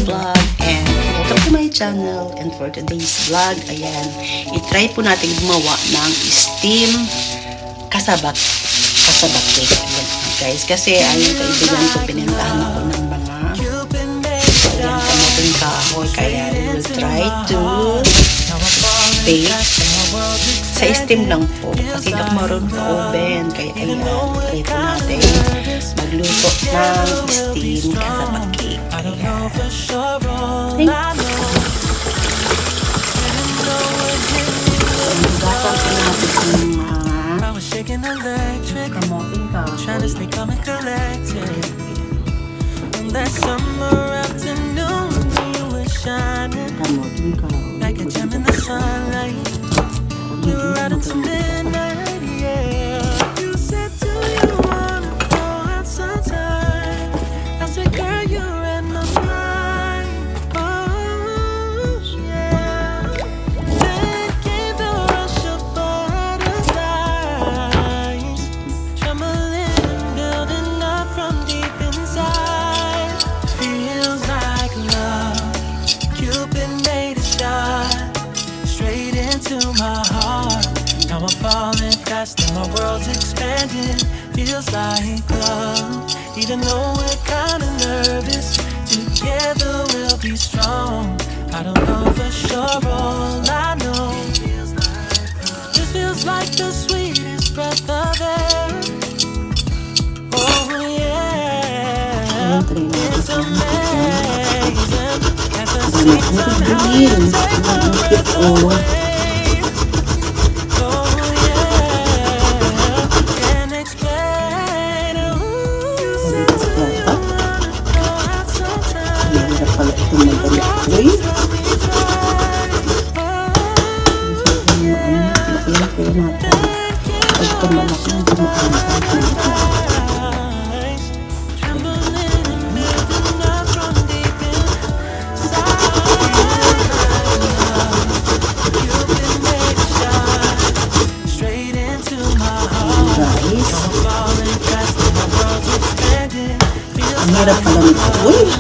Vlog and welcome to my channel. And for today's vlog, ayan, i-try po natin gumawa ng steam kasabak cake. Ayan, guys, kasi ayun kaibigan ko, pinintahan ako ng mga ayan, kamuting kahoy, kaya we will try to bake sa steam lang po kasi hindi ako marunong sa oven, kaya ayan, try po natin magluto ng steam kasabak cake. And my world's expanding, feels like love. Even though we're kinda nervous, together we'll be strong. I don't know for sure, all I know, this feels like the sweetest breath of air. Oh yeah, it's amazing. At the same time, how you take my breath away. Ang hirap pala nito. Uy!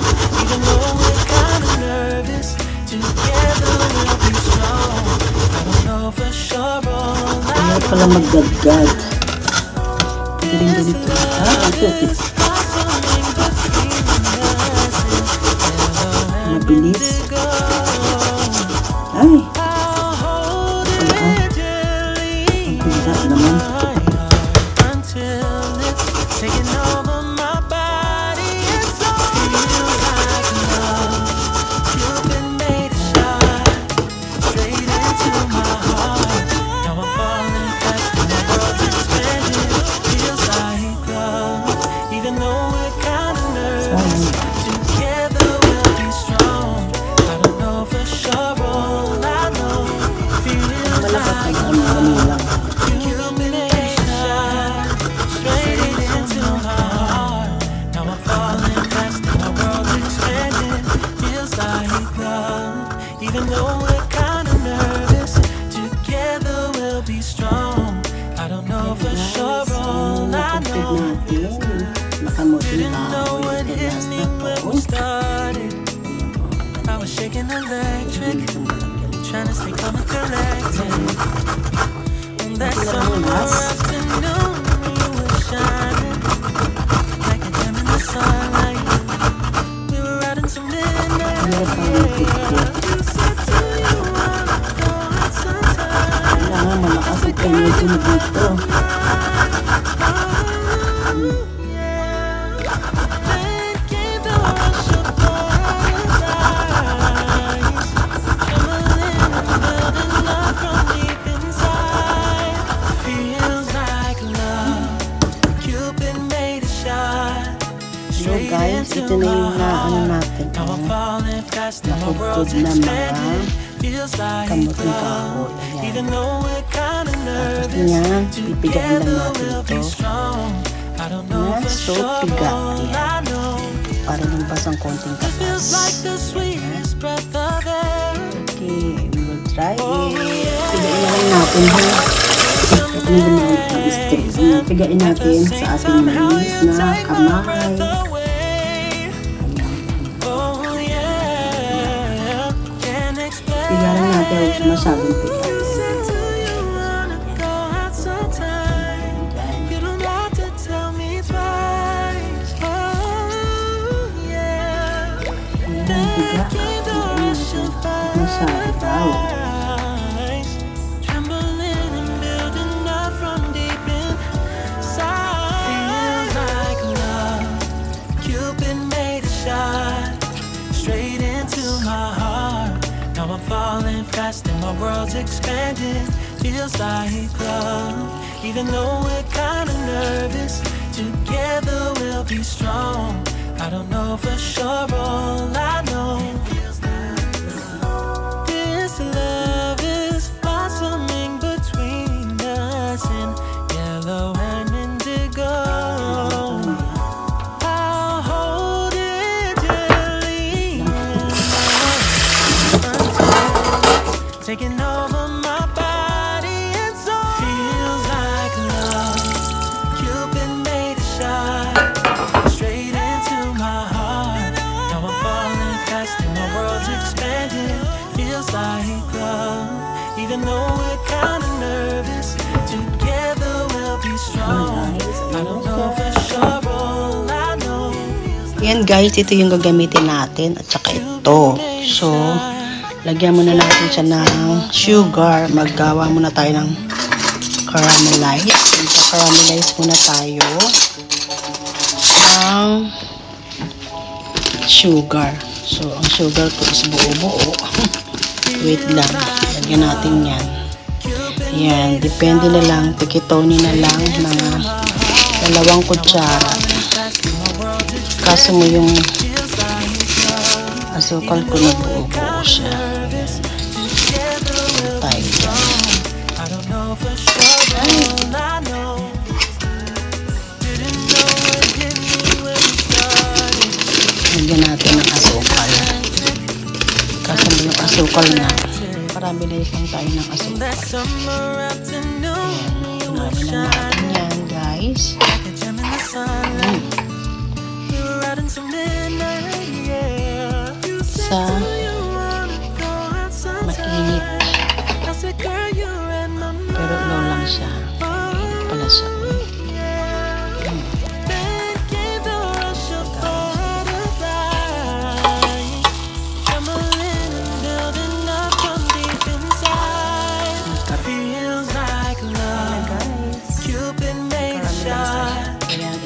Ang hirap pala magdagdag. Galing ganito. Ang putik. Mabilis. Ay! Ang hirap naman. Even though we're kinda nervous, together we'll be strong. I don't know for sure, all I know, didn't know what hit me when we started. I was shaking electric, trying to stay calm and collected. And that summer afternoon, you were shining like a gem in the sunlight. We were riding to midnight. Malakas ang energy mo dito. So guys, ito na yung ano natin. Nakugod na mga kamuting kahoy. Ayan. Tapos niya, pipigain lang natin ito. Na so piga. Ayan. Para lumabas ang konting katas. Okay, we will try it. Pigain na lang natin ha. Pigain natin sa ating malinis na kamay. Pigain natin huwag siya masyadong pigain. Falling fast and my world's expanding. Feels like love, even though we're kinda nervous. Together we'll be strong. I don't know for sure, all I know this love is blossoming between us in yellow and indigo. I'll hold it dearly, taking over my body and soul. Feels like love. Cupid made a shot straight into my heart. Now I'm falling fast and my world's expanding. Feels like love, even though we're kinda nervous. Together we'll be strong. I don't know for sure, all I know. Yan guys, ito yung gagamitin natin at saka ito. So, lagyan muna natin siya ng sugar. Maggawa muna tayo ng caramelize. Caramelize muna tayo ng sugar. So, ang sugar ko is buo-buo. Wait lang. Lagyan natin yan. Yan. Depende na lang. Tikitoni na lang mga 2 kutsara. Kaso mo yung asukal ko na buo-buo siya. Tayo dyan. Lagyan natin ng asukal. Kaso mo yung asukal na. Marami na isang tayo ng asukal. Ayan. Marami na natin yan guys. Sa mainit. Pero low lang siya. Mainit pala siya.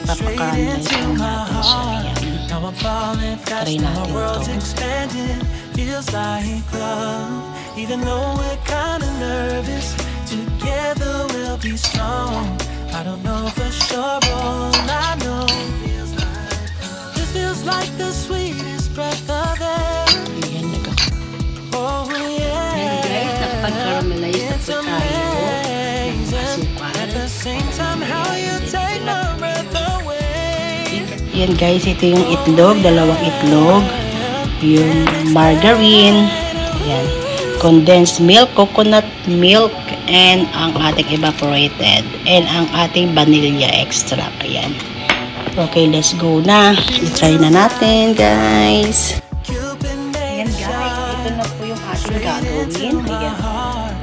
Ipapakaramelize lang natin siya. Ayan. Try natin ito. Feels like love, even though we're kinda nervous. Together we'll be strong. I don't know for sure, all I know this feels like the sweetest breath of air. Ayan, Oh yeah. guys, nakapag-caramelize na po tayo ng asukal. At the same time, how you take my breath away. Yan guys, ito yung itlog, 2 itlog, yung margarine, yan, condensed milk, coconut milk, and ang ating evaporated, and ang ating vanilla extract. Ayan. Okay, let's go na. I-try na natin guys. Ayan guys, ito na po yung ating gagawin. Ayan.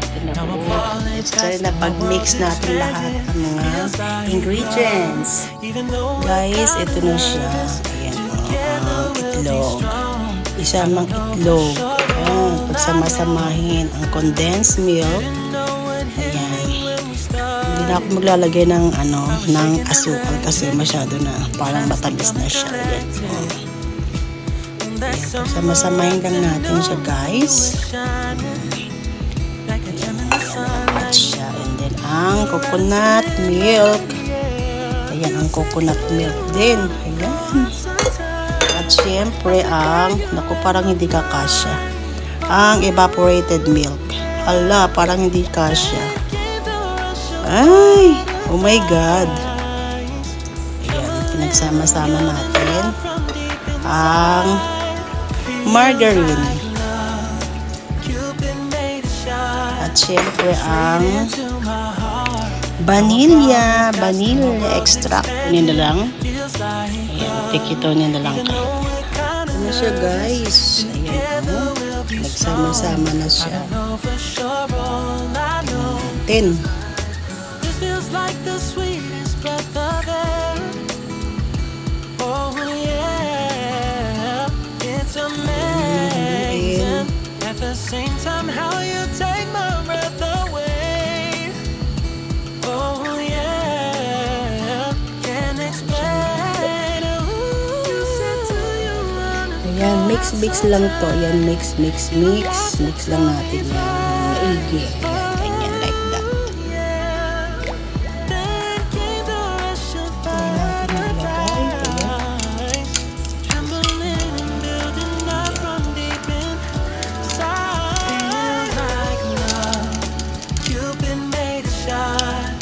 Ito na po. Let's try na pag-mix natin lahat ng mga ingredients. Guys, ito na siya. Ayan, itlog. Isamang itlog. Ayan, pagsama-samahin ang condensed milk. Ayan. Hindi na ako maglalagay ng ng asukal kasi masyado na parang matamis na siya. Ayan. Pagsama-samahin lang natin siya, guys. Siya. And then ang coconut milk. Ayan, ang coconut milk din. Ayan. At syempre ang, naku, parang hindi kakasya, ang evaporated milk. Hala, parang hindi kasya. Ay, oh my God. pinagsama-sama natin ang margarine. At syempre ang vanilla extract. Yun na lang. Ayan, tikito niya na lang kayo. Ano siya guys? Ayan o. Nagsama-sama na siya. Ayan. At the same time, how you take my breath away. Oh yeah, can't explain. You said to you ayan, mix lang to. Ayan, mix lang natin yan. Maigi. Ayan, ganyan, like that. Then came the rush of paradise, trembling and building up from deep inside. Feels like love. Cupid made a shot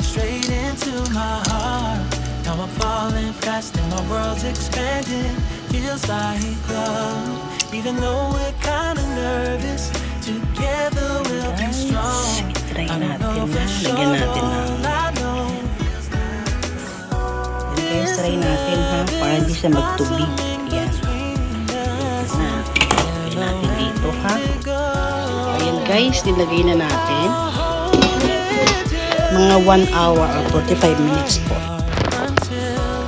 straight into my heart. Now I'm falling fast and my world's expanding. Feels like love. Even though we're kinda nervous, together we'll be strong. Try natin na. Lagyan natin na. Guys, try natin ha. Para hindi siya magtubig. Ayan. Lagyan natin dito ha. Ayan guys, nilagay na natin. Mga 1 hour or 45 minutes po.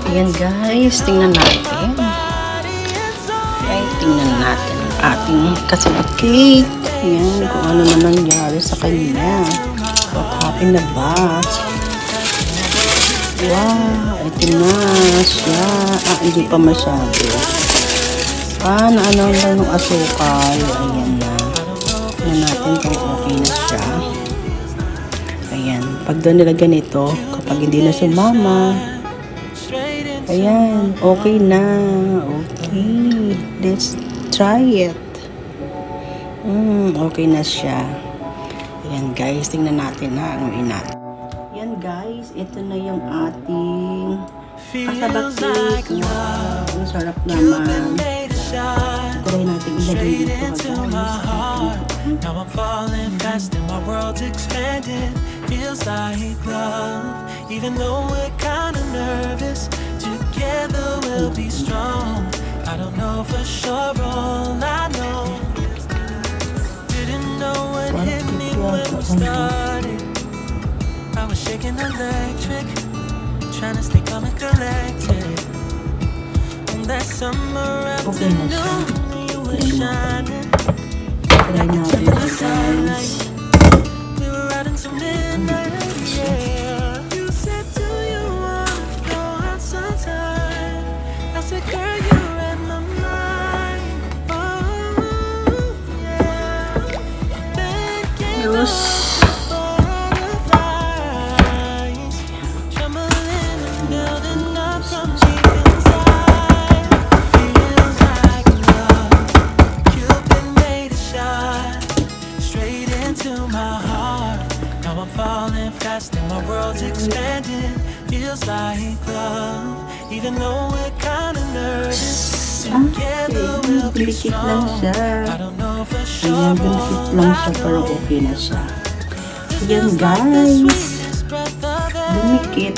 Ayan guys, tingnan natin. Ayan, tingnan natin ang ating kasabot cake. Ayan, kung ano na nangyari sa kanya. What happened na ba? Wow, ito na siya. Hindi pa masyado. Naano lang ng asukal. Ayan na. Tingnan natin kung okay na siya. Ayan, pag doon nilagyan ito, kapag hindi na sumama, ayan, okay na. Okay, let's try it. Okay na siya. Ayan guys, tingnan natin ha, ang natin. Ayan guys, ito na yung ating kasabak cake. Wow, ang sarap naman. Try natin ilagay dito guys. Now I'm falling fast and my world's expanding. Feels like love. Even though we're kinda nervous, together we'll be strong. I don't know for sure, all I know. Didn't know what hit me when we started. I was shaking electric, trying to stay calm and collected. On that summer afternoon, you were shining. Try natin guys. We were riding some midnight, yeah. You said, do you wanna go out sometime? I said, girl, you read my mind. Oh, yeah. Then came the butterflies, trembling and building up from deep inside. Feels like love. Cupid made a shot straight into my heart. Now I'm falling fast and my world's expanding. Feels like love. Even though we're kinda nervous, together we'll be strong. I don't know for sure. Ayan, bulikit lang siya pero okay na siya. Ayan guys, bumikit.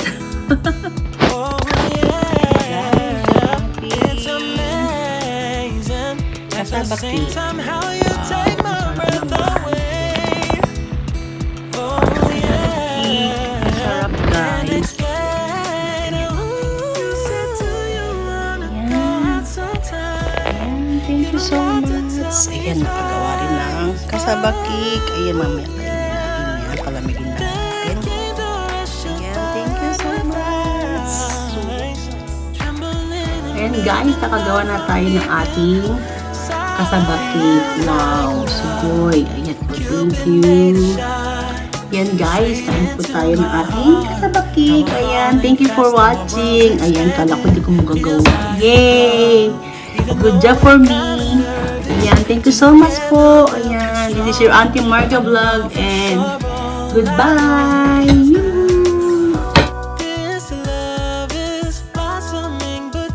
Oh yeah, it's amazing. At the same time, how you take my breath away. Oh yeah, Sarap guys. explain. You said, do you wanna go out sometime? Thank you so much. Ayan, nakagawa rin ng kasabak cake. Ayan, mamaya kainin natin yan. Palamigin natin. Ayan, thank you so much. Ayan guys, nakagawa na tayo ng ating kasabak cake. Wow, sugoy. Ayan po, thank you. Ayan guys, kain po tayo ng ating kasabak cake. Ayan, thank you for watching. Ayan, kala ko di ko magagawa. Yay! Good job for me. Ayan, thank you so much po. Ayan, this is your Auntie Marga Vlog and goodbye.